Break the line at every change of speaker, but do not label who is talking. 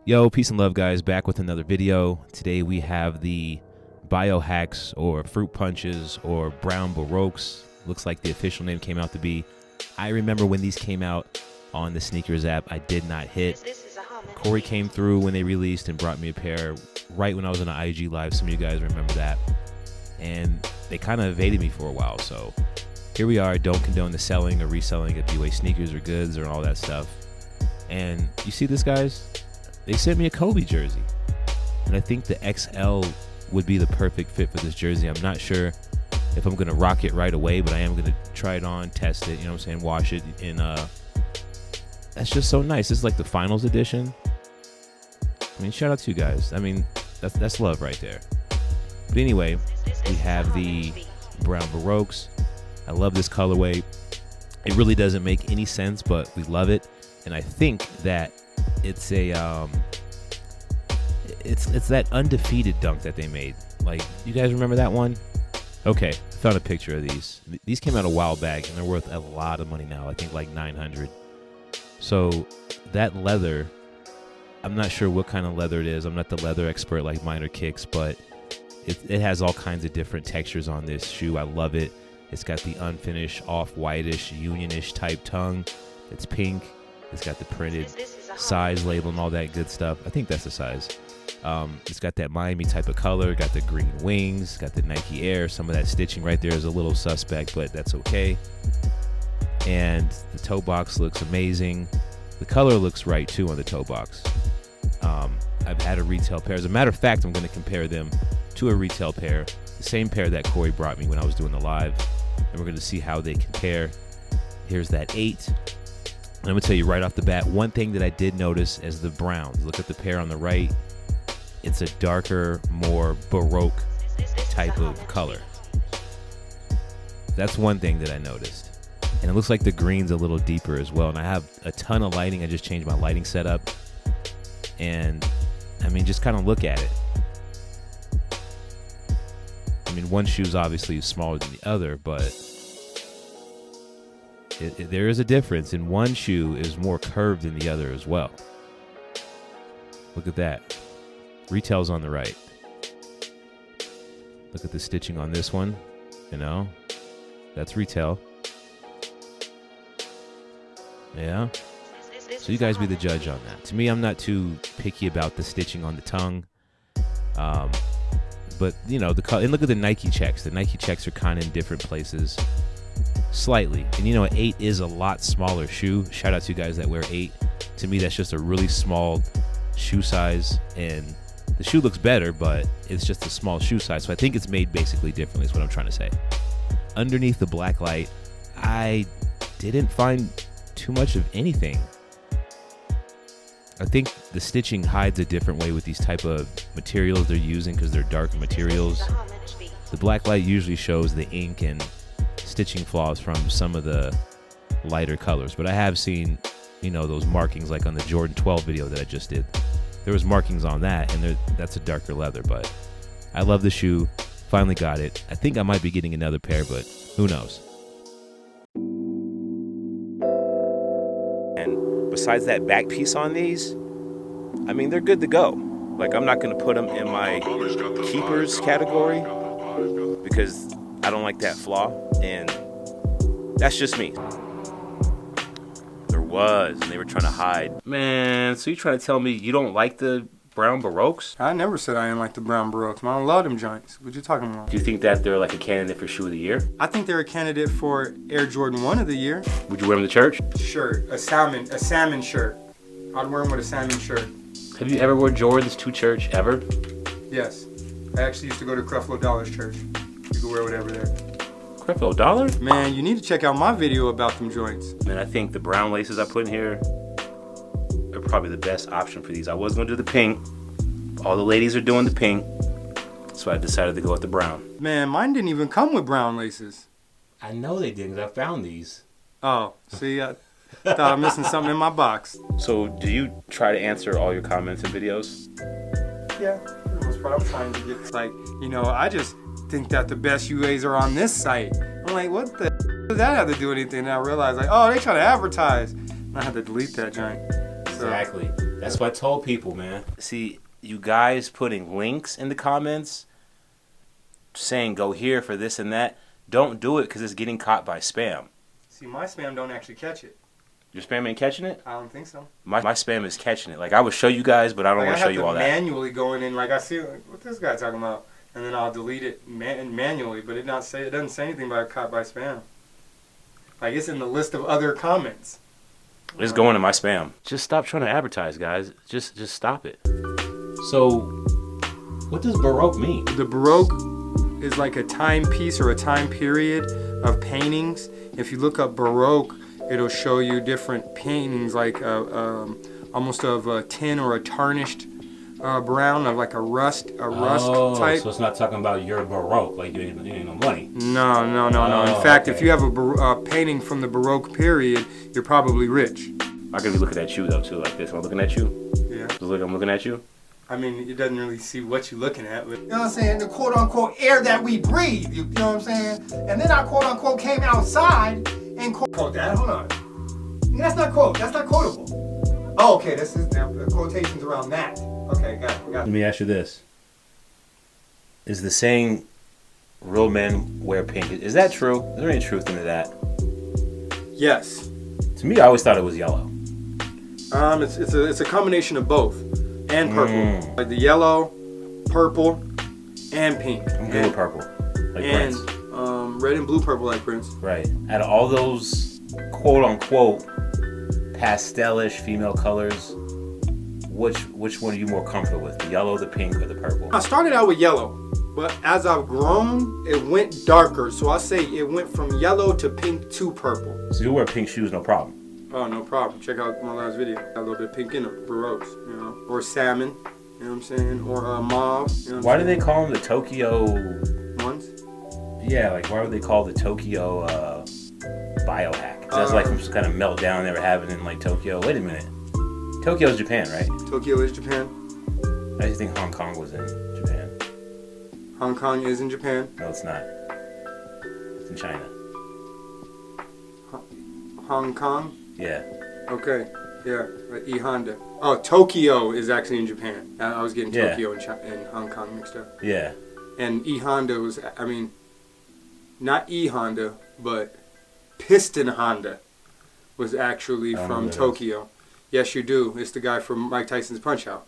Yo, peace and love, guys. Back with another video. Today we have the biohacks or fruit punches or brown baroques. Looks like the official name came out to be. I remember when these came out on the sneakers app, I did not hit. Corey came through when they released and brought me a pair right when I was on an IG live. Some of you guys remember that. And they kind of evaded me for a while. So here we are. Don't condone the selling or reselling of D-Way sneakers or goods or all that stuff. And you see this, guys? They sent me a Kobe jersey. And I think the XL would be the perfect fit for this jersey. I'm not sure if I'm going to rock it right away, but I am going to try it on, test it, you know what I'm saying, wash it. And that's just so nice. This is like the finals edition. I mean, shout out to you guys. I mean, that's love right there. But anyway, we have the brown baroques. I love this colorway. It really doesn't make any sense, but we love it. And I think that it's a it's that undefeated dunk that they made. Like, you guys remember that one? Okay, I found a picture of these. These came out a while back and they're worth a lot of money now. I think like 900. So that leather, I'm not sure what kind of leather it is. I'm not the leather expert like Minor Kicks, but it has all kinds of different textures on this shoe. I love it. It's got the unfinished, off-whitish, unionish type tongue. It's pink. It's got the printed size label and all that good stuff. I think that's the size. It's got that Miami type of color. Got the green wings. Got the Nike Air. Some of that stitching right there is a little suspect, but that's okay. And the toe box looks amazing. The color looks right too on the toe box. I've had a retail pair. As a matter of fact, I'm going to compare them to a retail pair. The same pair that Corey brought me when I was doing the live. And we're going to see how they compare. Here's that 8. And I'm going to tell you right off the bat, one thing that I did notice is the browns. Look at the pair on the right. It's a darker, more Baroque type of color. That's one thing that I noticed. And it looks like the green's a little deeper as well. And I have a ton of lighting. I just changed my lighting setup. And, I mean, just kind of look at it. I mean, one shoe's obviously smaller than the other, but there is a difference, and one shoe is more curved than the other as well. Look at that. Retail's on the right. Look at the stitching on this one. You know, that's retail. Yeah. So you guys be the judge on that. To me, I'm not too picky about the stitching on the tongue. But, you know, and look at the Nike checks. The Nike checks are kind of in different places. Slightly. And you know, 8 is a lot smaller shoe. Shout out to you guys that wear 8. To me, that's just a really small shoe size, and the shoe looks better, but it's just a small shoe size. So I think it's made basically differently is what I'm trying to say. Underneath the black light, I didn't find too much of anything. I think the stitching hides a different way with these type of materials they're using because they're darker materials. The black light usually shows the ink and stitching flaws from some of the lighter colors, but I have seen, you know, those markings like on the Jordan 12 video that I just did. There was markings on that, and that's a darker leather, but I love the shoe. Finally got it. I think I might be getting another pair, but who knows? And besides that back piece on these, I mean, they're good to go. Like, I'm not going to put them in my keepers category because I don't like that flaw, and that's just me. There was, and they were trying to hide. Man, so you trying to tell me you don't like the brown baroques?
I never said I didn't like the brown baroques, man. I love them joints. What you talking about?
Do you think that they're like a candidate for shoe of the year?
I think they're a candidate for Air Jordan 1 of the year.
Would you wear them to church?
Shirt, a salmon shirt. I'd wear them with a salmon shirt.
Have you ever worn Jordans to church, ever?
Yes. I actually used to go to Creflo Dollar's church. You can wear whatever there.
Creflo Dollar?
Man, you need to check out my video about them joints.
Man, I think the brown laces I put in here are probably the best option for these. I was going to do the pink. All the ladies are doing the pink, so I decided to go with the brown.
Man, mine didn't even come with brown laces.
I know they did because I found these.
Oh, see, I thought I'm missing something in my box.
So, do you try to answer all your comments and videos?
Yeah, for the most part, I'm trying to get, like, you know, I just think that the best UAs are on this site. I'm like, what the does that have to do with anything? And I realized, like, oh, they trying to advertise. And I had to delete that joint.
Exactly. That's what I told people, man. See, you guys putting links in the comments saying go here for this and that, don't do it because it's getting caught by spam.
See, my spam don't actually catch it.
Your spam ain't catching it?
I don't think so.
My spam is catching it. Like, I would show you guys, but I don't want to show you all that.
I have to manually go in, like, I see what this guy talking about, and then I'll delete it manually, but it doesn't say anything about caught by spam. Like, it's in the list of other comments.
It's going to my spam. Just stop trying to advertise, guys. Just stop it. So, what does Baroque mean?
The Baroque is like a timepiece or a time period of paintings. If you look up Baroque, it'll show you different paintings, like almost of a tin or a tarnished brown, of like a rust type.
So it's not talking about your Baroque, like you ain't no money.
No. In fact, if you have a painting from the Baroque period, you're probably rich.
I could be looking at you though too, like this. Am I looking at you?
Yeah.
I'm looking at you.
I mean, it doesn't really see what you're looking at, but
You know what I'm saying? The quote-unquote air that we breathe, you know what I'm saying? And then I quote-unquote came outside and quote that. Hold on. That's not quotable. Oh, okay, this is now quotations around that. Okay, got it.
Let me ask you this. Is the saying real men wear pink, is that true? Is there any truth into that?
yes.
To me, I always thought it was yellow.
It's a combination of both and purple. Like the yellow, purple, and pink.
I'm good with purple. Like
and
Prince.
Red and blue purple like Prince.
Right. Out of all those quote-unquote pastelish female colors, which one are you more comfortable with? The yellow, the pink, or the purple?
I started out with yellow, but as I've grown, it went darker. So I say it went from yellow to pink to purple.
So you wear pink shoes, no problem.
Oh, no problem. Check out my last video. Got a little bit of pink in them. Baroques, you know. Or salmon, you know what I'm saying? Or mauve. You know
Why do they call them the Tokyo
ones?
Yeah, like why would they call the Tokyo biohack? That's like some kind of meltdown they were having in like Tokyo. Wait a minute. Tokyo's Japan, right?
Tokyo is Japan.
I just think Hong Kong was in Japan.
Hong Kong is in Japan.
No, it's not. It's in China.
Hong Kong?
Yeah.
Okay. Yeah. E Honda. Oh, Tokyo is actually in Japan. I was getting Tokyo and Hong Kong mixed up.
Yeah.
And E Honda was, I mean, not E Honda, but Piston Honda was actually from Tokyo. Yes, you do. It's the guy from Mike Tyson's Punch-Out.